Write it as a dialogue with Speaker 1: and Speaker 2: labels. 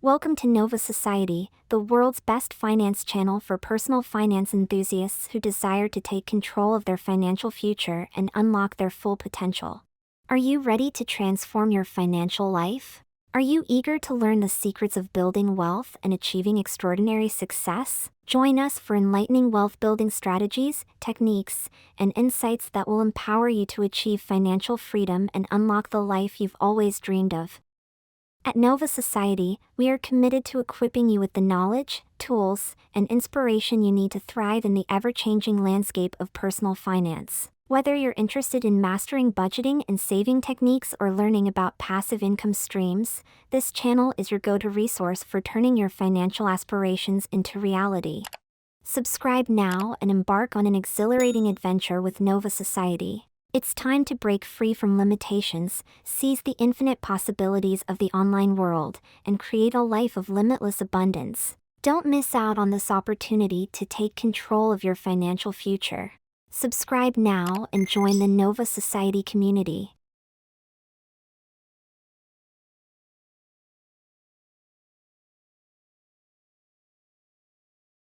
Speaker 1: Welcome to Nova Society, the world's best finance channel for personal finance enthusiasts who desire to take control of their financial future and unlock their full potential. Are you ready to transform your financial life? Are you eager to learn the secrets of building wealth and achieving extraordinary success? Join us for enlightening wealth building strategies, techniques, and insights that will empower you to achieve financial freedom and unlock the life you've always dreamed of. At Nova Society, we are committed to equipping you with the knowledge, tools, and inspiration you need to thrive in the ever-changing landscape of personal finance. Whether you're interested in mastering budgeting and saving techniques or learning about passive income streams, this channel is your go-to resource for turning your financial aspirations into reality. Subscribe now and embark on an exhilarating adventure with Nova Society. It's time to break free from limitations, seize the infinite possibilities of the online world, and create a life of limitless abundance. Don't miss out on this opportunity to take control of your financial future. Subscribe now and join the Nova Society community.